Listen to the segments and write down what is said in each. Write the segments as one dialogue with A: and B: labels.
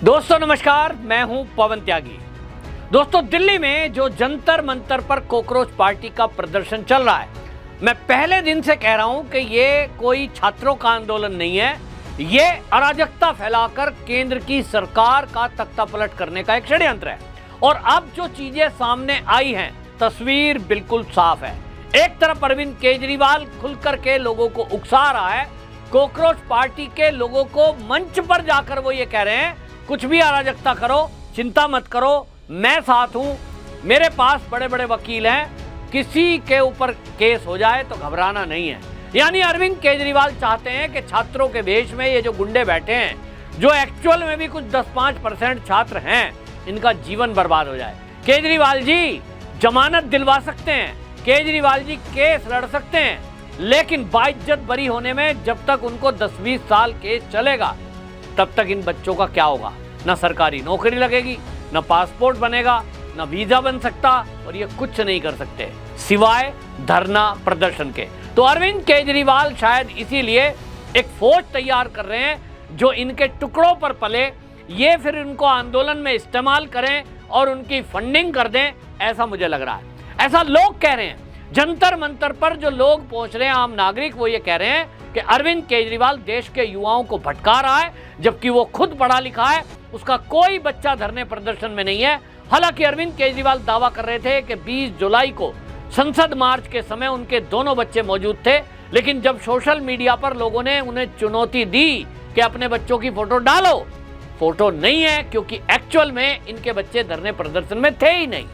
A: दोस्तों नमस्कार, मैं हूं पवन त्यागी। दोस्तों, दिल्ली में जो जंतर मंतर पर कॉकरोच पार्टी का प्रदर्शन चल रहा है, मैं पहले दिन से कह रहा हूं कि ये कोई छात्रों का आंदोलन नहीं है, ये अराजकता फैलाकर केंद्र की सरकार का तख्ता पलट करने का एक षड्यंत्र है। और अब जो चीजें सामने आई हैं, तस्वीर बिल्कुल साफ है। एक तरफ अरविंद केजरीवाल खुलकर के लोगों को उकसा रहा है, कॉकरोच पार्टी के लोगों को मंच पर जाकर वो ये कह रहे हैं कुछ भी अराजकता करो, चिंता मत करो, मैं साथ हूं, मेरे पास बड़े बड़े वकील हैं, किसी के ऊपर केस हो जाए तो घबराना नहीं है। यानी अरविंद केजरीवाल चाहते हैं कि छात्रों के भेष में ये जो गुंडे बैठे हैं, जो एक्चुअल में भी कुछ 10-5% छात्र हैं, इनका जीवन बर्बाद हो जाए। केजरीवाल जी जमानत दिलवा सकते हैं, केजरीवाल जी केस लड़ सकते हैं, लेकिन बाइज्जत बरी होने में जब तक उनको 10-20 साल केस चलेगा, तब तक इन बच्चों का क्या होगा? ना सरकारी नौकरी लगेगी, ना पासपोर्ट बनेगा, ना वीजा बन सकता, और ये कुछ नहीं कर सकते सिवाय धरना प्रदर्शन के। तो अरविंद केजरीवाल शायद इसीलिए एक फौज तैयार कर रहे हैं जो इनके टुकड़ों पर पले, ये फिर इनको आंदोलन में इस्तेमाल करें और उनकी फंडिंग कर दें, ऐसा मुझे लग रहा है। ऐसा लोग कह रहे हैं। जंतर मंतर पर जो लोग पहुंच रहे हैं, आम नागरिक, वो ये कह रहे हैं कि अरविंद केजरीवाल देश के युवाओं को भटका रहा है, जबकि वो खुद पढ़ा लिखा है, उसका कोई बच्चा धरने प्रदर्शन में नहीं है। हालांकि अरविंद केजरीवाल दावा कर रहे थे कि 20 जुलाई को संसद मार्च के समय उनके दोनों बच्चे मौजूद थे, लेकिन जब सोशल मीडिया पर लोगों ने उन्हें चुनौती दी कि अपने बच्चों की फोटो डालो, फोटो नहीं है, क्योंकि एक्चुअल में इनके बच्चे धरने प्रदर्शन में थे ही नहीं।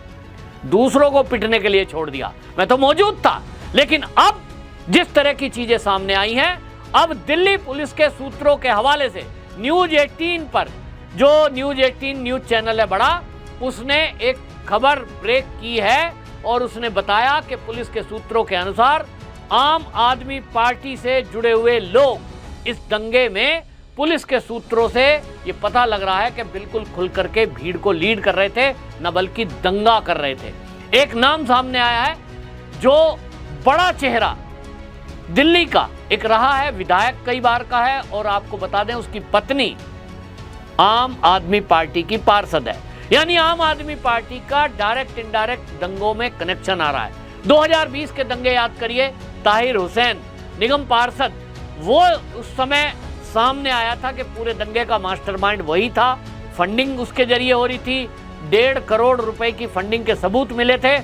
A: दूसरों को पिटने के लिए छोड़ दिया, मैं तो मौजूद था। लेकिन अब जिस तरह की चीजें सामने आई हैं, अब दिल्ली पुलिस के सूत्रों के हवाले से न्यूज 18 पर, जो न्यूज 18 न्यूज चैनल है बड़ा, उसने एक खबर ब्रेक की है और उसने बताया कि पुलिस के सूत्रों के अनुसार आम आदमी पार्टी से जुड़े हुए लोग इस दंगे में, पुलिस के सूत्रों से ये पता लग रहा है कि बिल्कुल खुल करके भीड़ को लीड कर रहे थे, न बल्कि दंगा कर रहे थे। एक नाम सामने आया है जो बड़ा चेहरा दिल्ली का एक रहा है, विधायक कई बार का है, और आपको बता दें उसकी पत्नी आम आदमी पार्टी की पार्षद है। यानी आम आदमी पार्टी का डायरेक्ट इनडायरेक्ट दंगों में कनेक्शन आ रहा है। 2020 के दंगे याद करिए, ताहिर हुसैन निगम पार्षद, वो उस समय सामने आया था कि पूरे दंगे का मास्टरमाइंड वही था, फंडिंग उसके जरिए हो रही थी, 1.5 करोड़ रुपए की फंडिंग के सबूत मिले थे।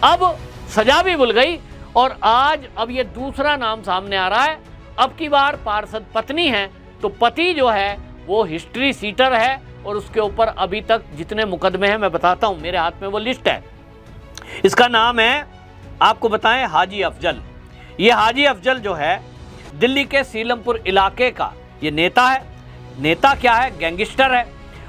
A: अब सजा भी भूल गई, और आज अब ये दूसरा नाम सामने आ रहा है। अब की बार पार्षद पत्नी है, तो पति जो है वो हिस्ट्री सीटर है, और उसके ऊपर अभी तक जितने मुकदमे हैं, मैं बताता हूं, मेरे हाथ में वो लिस्ट है। इसका नाम है, आपको बताएं, हाजी अफजल। ये हाजी अफजल जो है दिल्ली के सीलमपुर इलाके का ये नेता है। नेता क्या है? गैंगस्टर है,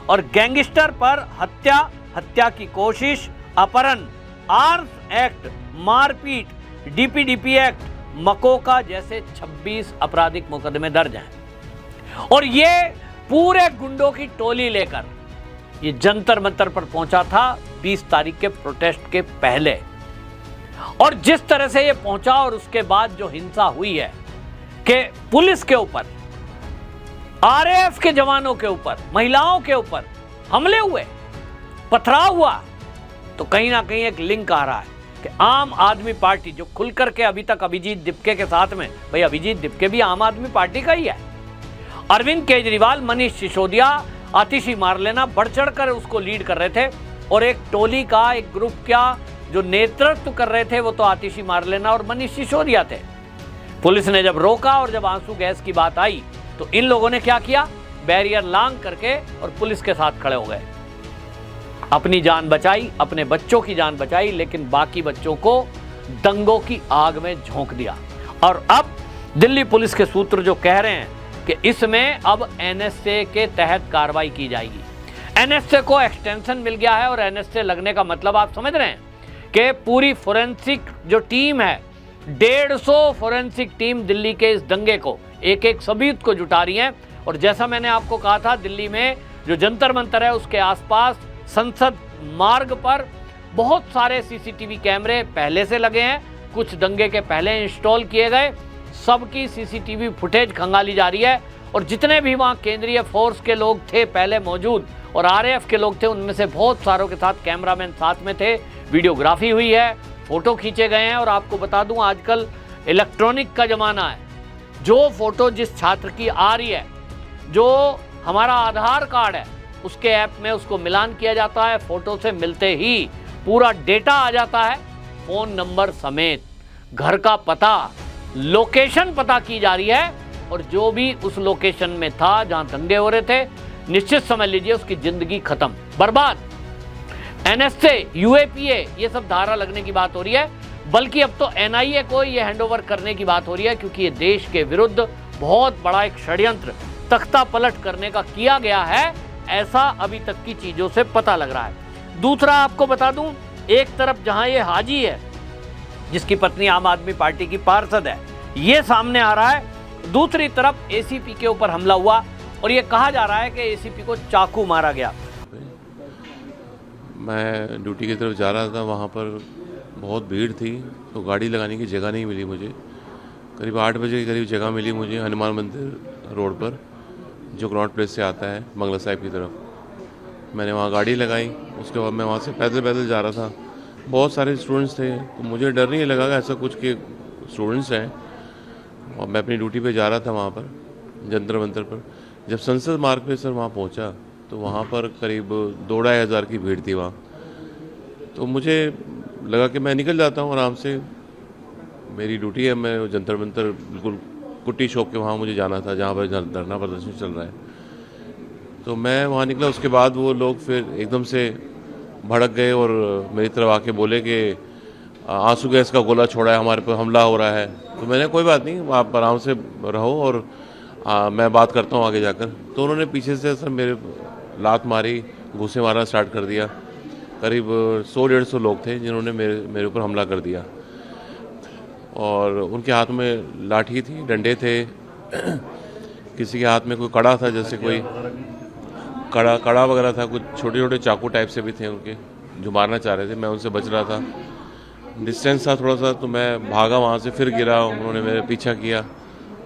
A: और गैंगस्टर पर हत्या की कोशिश, अपहरण, आर्म्स एक्ट, मारपीट, डीपीडीपी एक्ट, मकोका जैसे 26 आपराधिक मुकदमे दर्ज हैं। और ये पूरे गुंडों की टोली लेकर ये जंतर मंतर पर पहुंचा था 20 तारीख के प्रोटेस्ट के पहले। और जिस तरह से ये पहुंचा और उसके बाद जो हिंसा हुई है कि पुलिस के ऊपर, आरएएफ के जवानों के ऊपर, महिलाओं के ऊपर हमले हुए, पथराव हुआ, तो कहीं ना कहीं एक लिंक आ रहा है कि आम आदमी पार्टी जो खुल करके अभी तक अभिजीत दिपके के साथ में, भाई अभिजीत दिपके भी आम आदमी पार्टी का ही है, अरविंद केजरीवाल, मनीष सिसोदिया, आतिशी मारलेना बढ़ चढ़ कर उसको लीड कर रहे थे। और एक टोली का, एक ग्रुप का जो नेतृत्व कर रहे थे, वो तो आतिशी मारलेना और मनीष सिसोदिया थे। पुलिस ने जब रोका और जब आंसू गैस की बात आई, तो इन लोगों ने क्या किया? बैरियर लांग करके और पुलिस के साथ खड़े हो गए। अपनी जान बचाई, अपने बच्चों की जान बचाई, लेकिन बाकी बच्चों को दंगों की आग में झोंक दिया। और अब दिल्ली पुलिस के सूत्र जो कह रहे हैं कि इसमें अब एनएसए के तहत कार्रवाई की जाएगी। एनएसए को एक्सटेंशन मिल गया है, और एनएसए लगने का मतलब आप समझ रहे हैं कि पूरी फोरेंसिक जो टीम है, 150 फोरेंसिक टीम दिल्ली के इस दंगे को, एक एक सबूत को जुटा रही है। और जैसा मैंने आपको कहा था, दिल्ली में जो जंतर मंतर है उसके आसपास संसद मार्ग पर बहुत सारे सीसीटीवी कैमरे पहले से लगे हैं, कुछ दंगे के पहले इंस्टॉल किए गए, सबकी सीसीटीवी फुटेज खंगाली जा रही है। और जितने भी वहाँ केंद्रीय फोर्स के लोग थे पहले मौजूद और आरएएफ के लोग थे, उनमें से बहुत सारों के साथ कैमरामैन साथ में थे, वीडियोग्राफी हुई है, फोटो खींचे गए हैं। और आपको बता दूं आजकल इलेक्ट्रॉनिक का ज़माना है, जो फोटो जिस छात्र की आ रही है, जो हमारा आधार कार्ड है उसके ऐप में उसको मिलान किया जाता है, फोटो से मिलते ही पूरा डेटा आ जाता है, फ़ोन नंबर समेत, घर का पता, लोकेशन पता की जा रही है। और जो भी उस लोकेशन में था जहां दंगे हो रहे थे, निश्चित समझ लीजिए उसकी जिंदगी खत्म, बर्बाद। एनएसए, यूएपीए, ये सब धारा लगने की बात हो रही है, बल्कि अब तो एनआईए को ये हैंडओवर करने की बात हो रही है, क्योंकि ये देश के विरुद्ध बहुत बड़ा एक षड्यंत्र तख्ता पलट करने का किया गया है, ऐसा अभी तक की चीजों से पता लग रहा है। दूसरा आपको बता दूं, एक तरफ जहां ये हाजी है जिसकी पत्नी आम आदमी पार्टी की पार्षद है, ये सामने आ रहा है, दूसरी तरफ एसीपी के ऊपर हमला हुआ और ये कहा जा रहा है कि एसीपी को चाकू मारा गया।
B: मैं ड्यूटी की तरफ जा रहा था, वहाँ पर बहुत भीड़ थी तो गाड़ी लगाने की जगह नहीं मिली मुझे। करीब 8 बजे के करीब जगह मिली मुझे हनुमान मंदिर रोड पर, जो कनॉट प्लेस से आता है मंगला साहिब की तरफ। मैंने वहाँ गाड़ी लगाई, उसके बाद मैं वहाँ से पैदल पैदल जा रहा था। बहुत सारे स्टूडेंट्स थे तो मुझे डर नहीं लगा कि ऐसा कुछ के स्टूडेंट्स हैं, और मैं अपनी ड्यूटी पे जा रहा था वहाँ पर जंतर मंतर पर। जब संसद मार्ग पे सर वहाँ पहुँचा तो वहाँ पर करीब 2-2.5 हज़ार की भीड़ थी वहाँ। तो मुझे लगा कि मैं निकल जाता हूँ आराम से, मेरी ड्यूटी है, मैं जंतर मंतर बिल्कुल कुट्टी शॉप के वहाँ मुझे जाना था जहाँ पर धरना प्रदर्शन चल रहा है। तो मैं वहाँ निकला, उसके बाद वो लोग फिर एकदम से भड़क गए और मेरी तरफ आके बोले कि आंसू गैस का गोला छोड़ा है, हमारे पर हमला हो रहा है। तो मैंने कोई बात नहीं, आप आराम से रहो और मैं बात करता हूँ आगे जाकर। तो उन्होंने पीछे से सर मेरे लात मारी, घूंसे मारना स्टार्ट कर दिया। करीब 100-150 लोग थे जिन्होंने मेरे ऊपर हमला कर दिया, और उनके हाथ में लाठी थी, डंडे थे, किसी के हाथ में कोई कड़ा था, जैसे कोई कड़ा वगैरह था, कुछ छोटे छोटे चाकू टाइप से भी थे उनके, जो मारना चाह रहे थे। मैं उनसे बच रहा था, डिस्टेंस था थोड़ा सा, तो मैं भागा वहाँ से, फिर गिरा, उन्होंने मेरे पीछा किया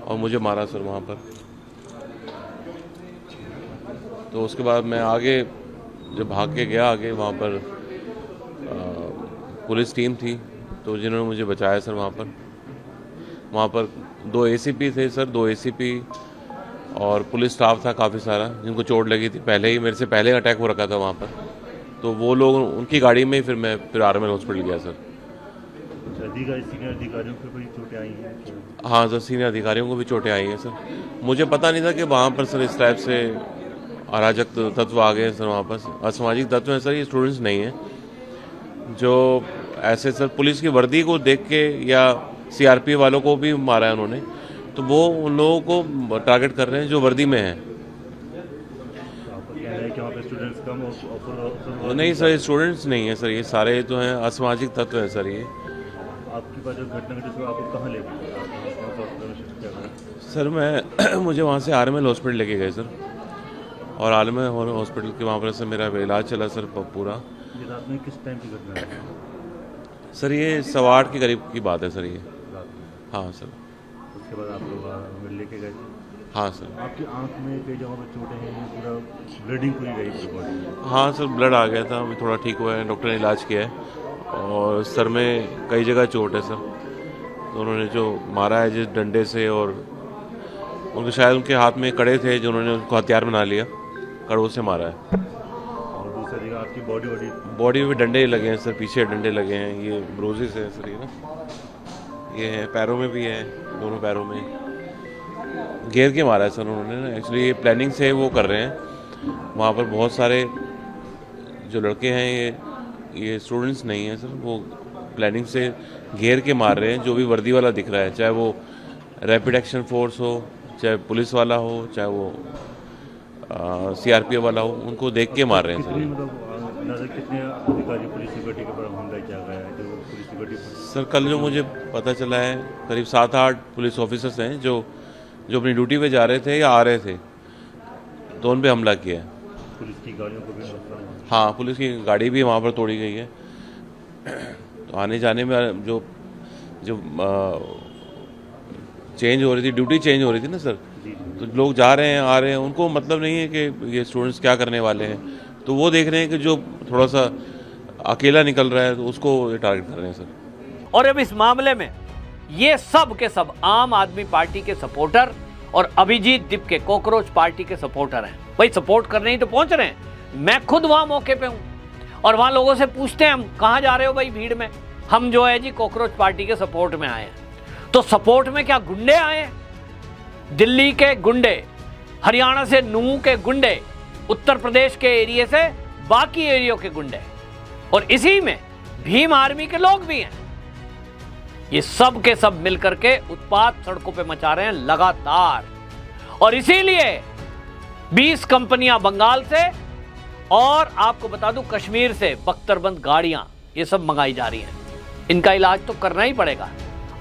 B: और मुझे मारा सर वहाँ पर। तो उसके बाद मैं आगे जब भाग के गया आगे, वहाँ पर पुलिस टीम थी तो जिन्होंने मुझे बचाया सर वहाँ पर 2 एसीपी थे सर, 2 एसीपी और पुलिस स्टाफ था काफ़ी सारा, जिनको चोट लगी थी, पहले ही मेरे से पहले अटैक हो रखा था वहाँ पर। तो वो लोग उनकी गाड़ी में ही फिर आरएमएल हॉस्पिटल गया सर।
C: सीनियर अधिकारियों को कोई चोटें आई हैं?
B: हाँ सर, सीनियर अधिकारियों को भी चोटें आई हैं सर। मुझे पता नहीं था कि वहाँ पर सर इस टाइप से अराजक तत्व आ गए हैं सर। वहाँ पर असामाजिक तत्व हैं सर, ये स्टूडेंट्स नहीं हैं जो ऐसे सर पुलिस की वर्दी को देख के, या सीआरपी वालों को भी मारा है उन्होंने, तो वो उन लोगों को टारगेट कर रहे हैं जो वर्दी में हैं। नहीं सर, ये स्टूडेंट्स नहीं है सर, ये सारे जो हैं असामाजिक तत्व हैं सर। ये
C: आपकी बात जो घटना घटी आपको कहाँ ले गए
B: सर? मैं मुझे वहाँ से आरएमएल हॉस्पिटल लेके गए सर, और आरएमएल हॉस्पिटल के वहाँ पर सर मेरा इलाज चला सर पूरा।
C: ये रात में किस टाइम की घटना है
B: सर? ये 8:15 के करीब की बात है सर ये। हाँ सर।
C: उसके बाद आप लोग लेके गए थे?
B: हाँ सर।
C: आपकी आंख में कई जगहों पर चोटें हैं, पूरा ब्लीडिंग पूरी गई थी बॉडी में?
B: हाँ सर, ब्लड आ गया था, अभी थोड़ा ठीक हुआ है, डॉक्टर ने इलाज किया है, और सर में कई जगह चोट है सर। तो उन्होंने जो मारा है जिस डंडे से, और उनके शायद उनके हाथ में कड़े थे जो उन्होंने उनको हथियार बना लिया, कड़ों से मारा है।
C: और दूसरी जगह आपकी
B: बॉडी में डंडे लगे हैं सर, पीछे डंडे लगे हैं, ये ब्रोजेस है सर, ये ना, ये है, पैरों में भी है, दोनों पैरों में घेर के मारा है सर उन्होंने ना। एक्चुअली ये प्लानिंग से वो कर रहे हैं। वहाँ पर बहुत सारे जो लड़के हैं, ये स्टूडेंट्स नहीं हैं सर, वो प्लानिंग से घेर के मार रहे हैं जो भी वर्दी वाला दिख रहा है, चाहे वो रैपिड एक्शन फोर्स हो, चाहे पुलिस वाला हो, चाहे वो सीआरपीएफ वाला हो, उनको देख के मार रहे हैं सर।
C: कितने अधिकारी पुलिस सिक्योरिटी के ऊपर हमला किया गया है? जो पुलिस सिक्योरिटी
B: सर, कल जो मुझे पता चला है करीब 7-8 पुलिस ऑफिसर्स हैं जो अपनी ड्यूटी पे जा रहे थे या आ रहे थे, तो उन पे हमला किया है।
C: पुलिस की गाड़ियों को भी?
B: हाँ, पुलिस की गाड़ी भी वहाँ पर तोड़ी गई है। तो आने जाने में जो चेंज हो रही थी, ड्यूटी चेंज हो रही थी ना सर, तो लोग जा रहे हैं आ रहे हैं, उनको मतलब नहीं है कि ये स्टूडेंट्स क्या करने वाले हैं, तो वो देख रहे हैं कि जो थोड़ा सा अकेला निकल रहा है तो उसको ये टारगेट कर रहे हैं सर।
A: और अब इस मामले में ये सब के सब आम आदमी पार्टी के सपोर्टर और अभिजीत दीप के कॉकरोच पार्टी के सपोर्टर हैं। भाई सपोर्ट करने ही तो पहुंच रहे हैं। मैं खुद वहां मौके पे हूं और वहां लोगों से पूछते हैं हम कहां जा रहे हो भाई भीड़ में, हम जो है जी कॉकरोच पार्टी के सपोर्ट में आए हैं। तो सपोर्ट में क्या गुंडे आए हैं? दिल्ली के गुंडे, हरियाणा से नूह के गुंडे, उत्तर प्रदेश के एरिया से बाकी एरियो के गुंडे, और इसी में भीम आर्मी के लोग भी हैं। ये सब के सब मिलकर के उत्पात सड़कों पे मचा रहे हैं लगातार। और इसीलिए 20 कंपनियां बंगाल से और आपको बता दूं कश्मीर से बख्तरबंद गाड़ियां ये सब मंगाई जा रही हैं। इनका इलाज तो करना ही पड़ेगा।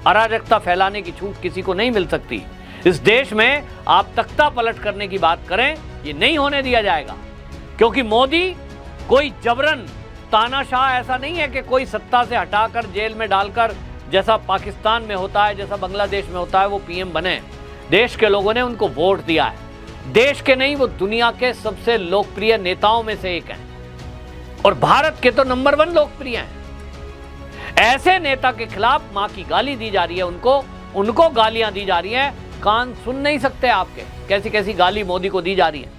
A: अराजकता फैलाने की छूट किसी को नहीं मिल सकती। इस देश में आप तख्ता पलट करने की बात करें, ये नहीं होने दिया जाएगा, क्योंकि मोदी कोई जबरन तानाशाह ऐसा नहीं है कि कोई सत्ता से हटाकर जेल में डालकर, जैसा पाकिस्तान में होता है, जैसा बांग्लादेश में होता है, वो पीएम बने। देश के लोगों ने उनको वोट दिया है। देश के नहीं, वो दुनिया के सबसे लोकप्रिय नेताओं में से एक हैं और भारत के तो नंबर 1 लोकप्रिय हैं। ऐसे नेता के खिलाफ मां की गाली दी जा रही है, उनको गालियां दी जा रही हैं। कान सुन नहीं सकते आपके, कैसी कैसी गाली मोदी को दी जा रही है।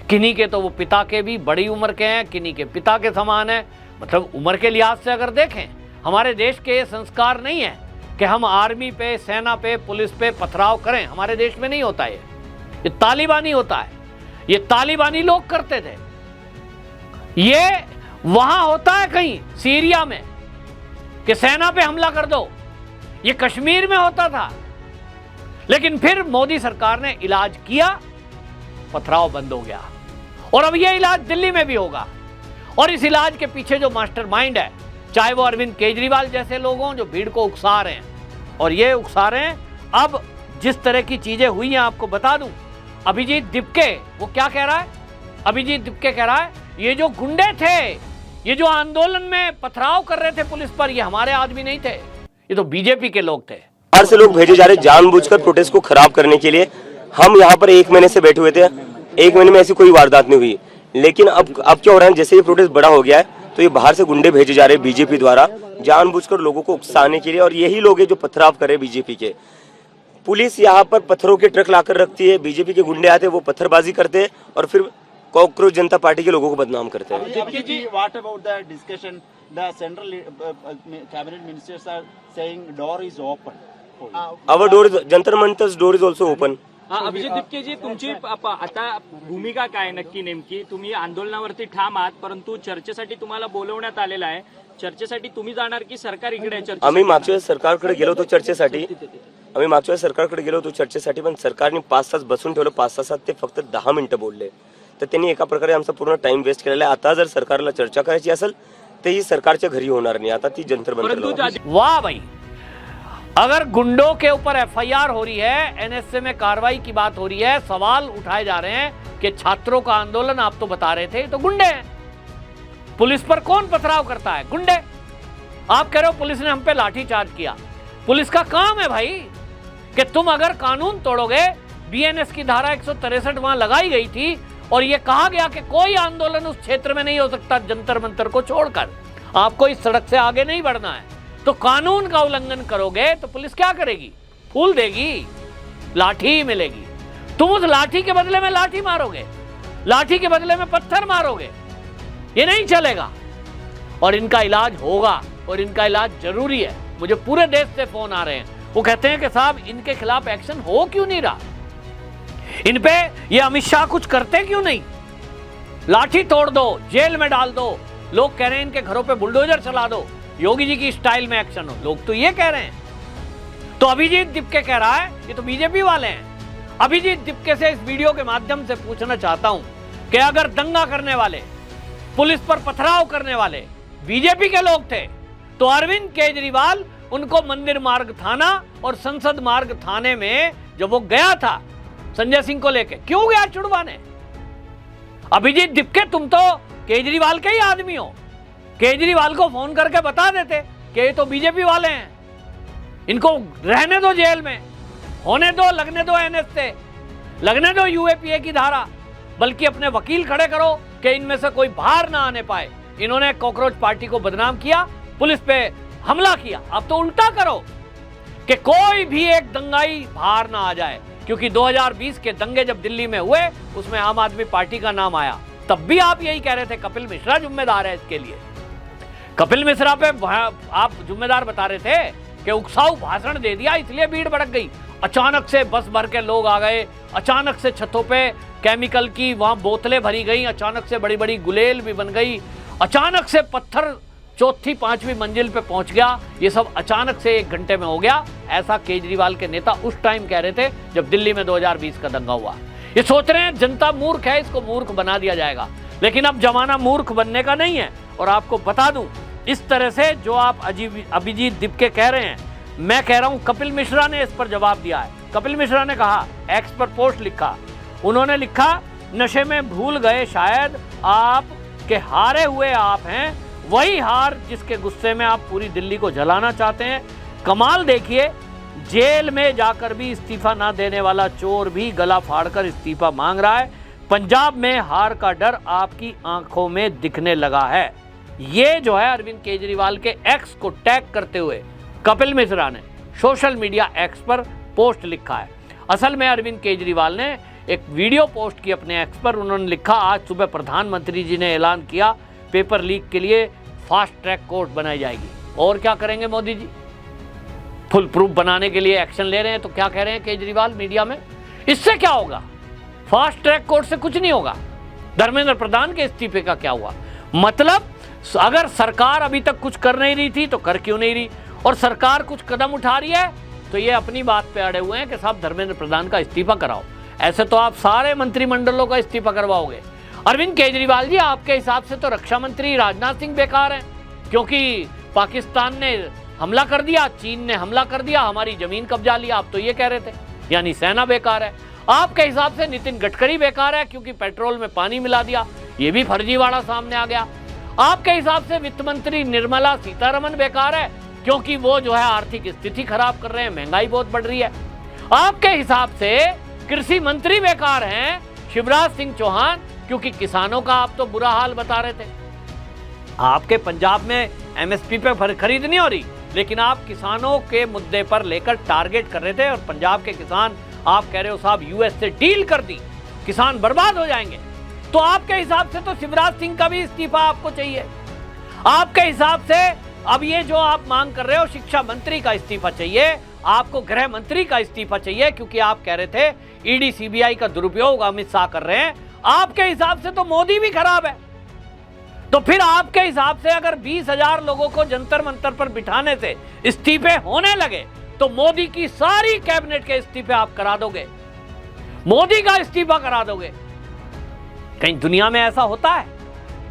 A: किन्हीं के तो वो पिता के भी बड़ी उम्र के हैं, किन्हीं के पिता के समान है। मतलब उम्र के लिहाज से अगर देखें, हमारे देश के ये संस्कार नहीं है कि हम आर्मी पे, सेना पे, पुलिस पे पथराव करें। हमारे देश में नहीं होता ये तालिबानी होता है। ये तालिबानी लोग करते थे। ये वहां होता है कहीं सीरिया में कि सेना पे हमला कर दो, ये कश्मीर में होता था। लेकिन फिर मोदी सरकार ने इलाज किया, पथराव बंद हो गया और अब यह इलाज दिल्ली में भी होगा। और इस इलाज के पीछे जो मास्टरमाइंड है, चाहे वो अरविंद केजरीवाल जैसे लोग हों जो भीड़ को उकसा रहे हैं, और ये उकसा रहे हैं। अब जिस तरह की चीजें हुई हैं आपको बता दूं, अभिजीत दिपके वो क्या कह रहा है? अभिजीत दिपके कह रहा है ये जो गुंडे थे, ये जो आंदोलन में पथराव कर रहे थे पुलिस पर, ये हमारे आदमी नहीं थे, ये तो बीजेपी के लोग थे।
D: बाहर से लोग भेजे जा रहे जानबूझकर प्रोटेस्ट को खराब करने के लिए। हम यहाँ पर 1 महीने से बैठे हुए थे, 1 महीने में ऐसी कोई वारदात नहीं हुई। लेकिन अब क्या हो रहा है, जैसे ये प्रोटेस्ट बड़ा हो गया है तो ये बाहर से गुंडे भेजे जा रहे हैं बीजेपी द्वारा जानबूझकर लोगों को उकसाने के लिए, और यही लोग हैं जो पथराव कर रहे हैं बीजेपी के। पुलिस यहाँ पर पत्थरों के ट्रक लाकर रखती है, बीजेपी के गुंडे आते हैं, वो पत्थरबाजी करते हैं और फिर कॉकरोच जनता पार्टी के लोगों को बदनाम करते हैं।
E: What about the discussion? The central cabinet ministers are saying door is open.
D: Our door is, Jantar मंतर's door is also open.
F: Abhijit Dipke जी, तुमची आता भूमिका काय नक्की नेमकी? तुम्ही आंदोलनावरती ठाम आहात, परंतु चर्चेसाठी तुम्हाला बोलवण्यात आलेलं आहे. चर्चेसाठी तुम्ही जाणार की सरकार इकडे आहे?
D: आम्ही मागच्या वेळेस सरकारकडे गेलो होतो चर्चेसाठी, पण सरकारने 5 तास बसून ठेवलं. 5 तासात ते फक्त 10 मिनिटं बोलले. तर त्यांनी एका प्रकारे आमचा पूर्ण टाइम वेस्ट केलेला आहे. आता जर सरकारला चर्चा करायची असेल तर ही सरकारच्या घरी होणार नाही, आता ती जंतर मंतर.
A: वाह भाई, अगर गुंडों के ऊपर एफआईआर हो रही है, एनएसए में कार्रवाई की बात हो रही है, सवाल उठाए जा रहे हैं कि छात्रों का आंदोलन आप तो बता रहे थे तो गुंडे हैं। पुलिस पर कौन पथराव करता है? गुंडे। आप कह रहे हो पुलिस ने हम पे लाठीचार्ज किया। पुलिस का काम है भाई कि तुम अगर कानून तोड़ोगे, बीएनएस की धारा 163 वहां लगाई गई थी और यह कहा गया कि कोई आंदोलन उस क्षेत्र में नहीं हो सकता जंतर मंतर को छोड़कर, आपको इस सड़क से आगे नहीं बढ़ना है। तो कानून का उल्लंघन करोगे तो पुलिस क्या करेगी? फूल देगी, लाठी मिलेगी। तुम उस लाठी के बदले में लाठी मारोगे, लाठी के बदले में पत्थर मारोगे, ये नहीं चलेगा। और इनका इलाज होगा और इनका इलाज जरूरी है। मुझे पूरे देश से फोन आ रहे हैं, वो कहते हैं कि साहब इनके खिलाफ एक्शन हो क्यों नहीं रहा, इन पे ये अमित शाह कुछ करते क्यों नहीं? लाठी तोड़ दो, जेल में डाल दो। लोग कह रहे हैं इनके घरों पे बुलडोजर चला दो, योगी जी की स्टाइल में एक्शन हो। लोग तो ये कह रहे हैं। तो अभिजीत दिपके कह रहा है ये तो बीजेपी वाले हैं। अभिजीत दिपके से इस वीडियो के माध्यम से पूछना चाहता हूं कि अगर दंगा करने वाले, पुलिस पर पथराव करने वाले बीजेपी के लोग थे तो अरविंद केजरीवाल उनको मंदिर मार्ग थाना और संसद मार्ग थाने में जब वो गया था संजय सिंह को लेके, क्यों गया छुड़वाने? अभिजीत दिपके, तुम तो केजरीवाल के ही आदमी हो। केजरीवाल को फोन करके बता देते कि ये तो बीजेपी वाले हैं, इनको रहने दो जेल में, होने दो, लगने दो एनएस से। लगने दो यूएपीए की धारा, बल्कि अपने वकील खड़े करो कि इनमें से कोई बाहर ना आने पाए। इन्होंने कॉकरोच पार्टी को बदनाम किया, पुलिस पे हमला किया। अब तो उल्टा करो कि कोई भी एक दंगाई बाहर ना आ जाए, क्योंकि 2020 के दंगे जब दिल्ली में हुए उसमें आम आदमी पार्टी का नाम आया। तब भी आप यही कह रहे थे कपिल मिश्रा जिम्मेदार है इसके लिए। कपिल मिश्रा पे आप जिम्मेदार बता रहे थे कि उकसाऊ भाषण दे दिया इसलिए भीड़ भड़क गई। अचानक से बस भर के लोग आ गए, अचानक से छतों पे केमिकल की वहां बोतलें भरी गई, अचानक से बड़ी बड़ी गुलेल भी बन गई, अचानक से पत्थर चौथी पांचवी मंजिल पे पहुंच गया। ये सब अचानक से 1 घंटे में हो गया। ऐसा केजरीवाल के नेता उस टाइम कह रहे थे जब दिल्ली में 2020 का दंगा हुआ। ये सोच रहे हैं जनता मूर्ख है, इसको मूर्ख बना दिया जाएगा, लेकिन अब जमाना मूर्ख बनने का नहीं है। और आपको बता दूं, इस तरह से जो आप अभिजीत दिपके कह रहे हैं, मैं कह रहा हूं कपिल मिश्रा ने इस पर जवाब दिया है। कपिल मिश्रा ने कहा, एक्स पर पोस्ट लिखा, उन्होंने लिखा, नशे में भूल गए शायद आप के हारे हुए आप हैं, वही हार जिसके गुस्से में आप पूरी दिल्ली को जलाना चाहते हैं। कमाल देखिए, जेल में जाकर भी इस्तीफा ना देने वाला चोर भी गला फाड़कर इस्तीफा मांग रहा है। पंजाब में हार का डर आपकी आंखों में दिखने लगा है। ये जो है अरविंद केजरीवाल के एक्स को टैग करते हुए कपिल मिश्रा ने सोशल मीडिया एक्स पर पोस्ट लिखा है। असल में अरविंद केजरीवाल ने एक वीडियो पोस्ट की अपने एक्स पर। उन्होंने लिखा, आज सुबह प्रधानमंत्री जी ने ऐलान किया पेपर लीक के लिए फास्ट ट्रैक कोर्ट बनाई जाएगी। और क्या करेंगे मोदी जी? फुल प्रूफ बनाने के लिए एक्शन ले रहे हैं। तो क्या कह रहे हैं केजरीवाल मीडिया में? इससे क्या होगा? फास्ट ट्रैक कोर्ट से कुछ नहीं होगा। धर्मेंद्र प्रधान के इस्तीफे का क्या हुआ? मतलब अगर सरकार अभी तक कुछ कर नहीं रही थी तो कर क्यों नहीं रही, और सरकार कुछ कदम उठा रही है तो ये अपनी बात पे अड़े हुए हैं कि साहब धर्मेंद्र प्रधान का इस्तीफा कराओ। ऐसे तो आप सारे मंत्रिमंडलों का इस्तीफा करवाओगे। अरविंद केजरीवाल जी, आपके हिसाब से तो रक्षा मंत्री राजनाथ सिंह बेकार हैं, क्योंकि पाकिस्तान ने हमला कर दिया, चीन ने हमला कर दिया, हमारी जमीन कब्जा लिया, आप तो ये कह रहे थे, यानी सेना बेकार है। आपके हिसाब से नितिन गडकरी बेकार है क्योंकि पेट्रोल में पानी मिला दिया, ये भी फर्जीवाड़ा सामने आ गया। आपके हिसाब से वित्त मंत्री निर्मला सीतारमण बेकार है क्योंकि वो जो है आर्थिक स्थिति खराब कर रहे हैं, महंगाई बहुत बढ़ रही है। आपके हिसाब से कृषि मंत्री बेकार हैं शिवराज सिंह चौहान, क्योंकि किसानों का आप तो बुरा हाल बता रहे थे। आपके पंजाब में एमएसपी पे खरीद नहीं हो रही, लेकिन आप किसानों के मुद्दे पर लेकर टारगेट कर रहे थे, और पंजाब के किसान आप कह रहे हो साहब यूएस से डील कर दी, किसान बर्बाद हो जाएंगे। तो आपके हिसाब से तो शिवराज सिंह का भी इस्तीफा आपको चाहिए। आपके हिसाब से अब ये जो आप मांग कर रहे हो शिक्षा मंत्री का इस्तीफा चाहिए, आपको गृह मंत्री का इस्तीफा चाहिए, क्योंकि आप कह रहे थे ईडी सीबीआई का दुरुपयोग अमित शाह कर रहे हैं। आपके हिसाब से तो मोदी भी खराब है। तो फिर आपके हिसाब से अगर 20,000 लोगों को जंतर मंतर पर बिठाने से इस्तीफे होने लगे तो मोदी की सारी कैबिनेट के इस्तीफे आप करा दोगे, मोदी का इस्तीफा करा दोगे। कहीं दुनिया में ऐसा होता है?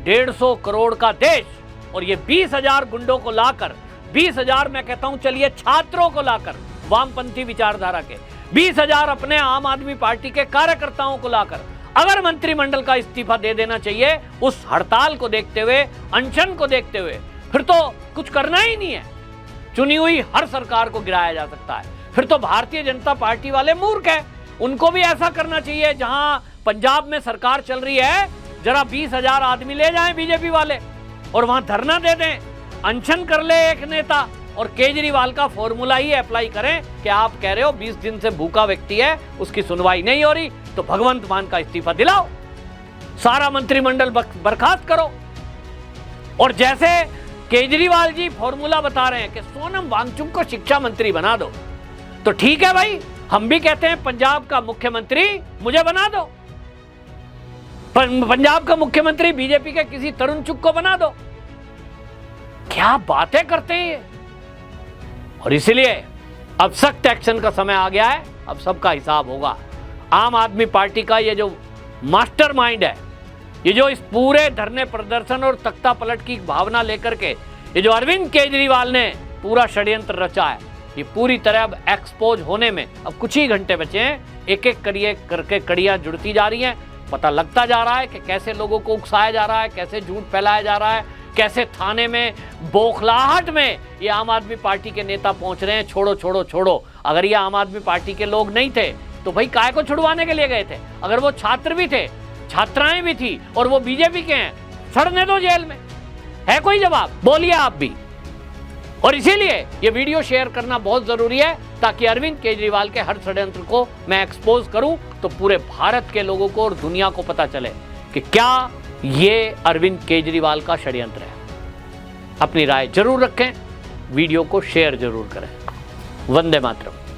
A: 150 करोड़ का देश, और ये 20,000 गुंडों को लाकर, 20,000 मैं कहता हूं चलिए छात्रों को लाकर, वामपंथी विचारधारा के 20,000 अपने आम आदमी पार्टी के कार्यकर्ताओं को लाकर अगर मंत्रिमंडल का इस्तीफा दे देना चाहिए, उस हड़ताल को देखते हुए, अनशन को देखते हुए, फिर तो कुछ करना ही नहीं है। चुनी हुई हर सरकार को गिराया जा सकता है। फिर तो भारतीय जनता पार्टी वाले मूर्ख हैं, उनको भी ऐसा करना चाहिए। जहां पंजाब में सरकार चल रही है, जरा 20,000 आदमी ले जाएं बीजेपी वाले और वहां धरना दे दें, अनशन कर ले एक नेता, और केजरीवाल का फॉर्मूला ही अप्लाई करें कि आप कह रहे हो 20 दिन से भूखा व्यक्ति है, उसकी सुनवाई नहीं हो रही, तो भगवंत मान का इस्तीफा दिलाओ, सारा मंत्रिमंडल बर्खास्त करो। और जैसे केजरीवाल जी फॉर्मूला बता रहे हैं कि सोनम वांगचुक को शिक्षा मंत्री बना दो, तो ठीक है भाई, हम भी कहते हैं पंजाब का मुख्यमंत्री मुझे बना दो, पंजाब का मुख्यमंत्री बीजेपी के किसी तरुण चुग को बना दो। क्या बातें करते हैं ये। और इसलिए अब सख्त एक्शन का समय आ गया है, अब सबका हिसाब होगा। आम आदमी पार्टी का ये जो मास्टरमाइंड है, ये जो इस पूरे धरने प्रदर्शन और तख्ता पलट की भावना लेकर के ये जो अरविंद केजरीवाल ने पूरा षड्यंत्र रचा है, ये पूरी तरह अब एक्सपोज होने में अब कुछ ही घंटे बचे हैं। एक एक करके कड़ियां जुड़ती जा रही हैं। पता लगता जा रहा है कि कैसे लोगों को उकसाया जा रहा है, कैसे झूठ फैलाया जा रहा है, कैसे थाने में बौखलाहट में ये आम आदमी पार्टी के नेता पहुंच रहे हैं, छोड़ो छोड़ो छोड़ो। अगर ये आम आदमी पार्टी के लोग नहीं थे, तो भाई काय को छुड़वाने के लिए गए थे? अगर वो छात्र भी थे, छात्राएं भी थी और वो बीजेपी के हैं, सड़ने दो जेल में। है कोई जवाब? बोलिए आप भी। और इसीलिए ये वीडियो शेयर करना बहुत जरूरी है, ताकि अरविंद केजरीवाल के हर षड्यंत्र को मैं एक्सपोज करूं, तो पूरे भारत के लोगों को और दुनिया को पता चले कि क्या ये अरविंद केजरीवाल का षड्यंत्र है। अपनी राय जरूर रखें, वीडियो को शेयर जरूर करें। वंदे मातरम।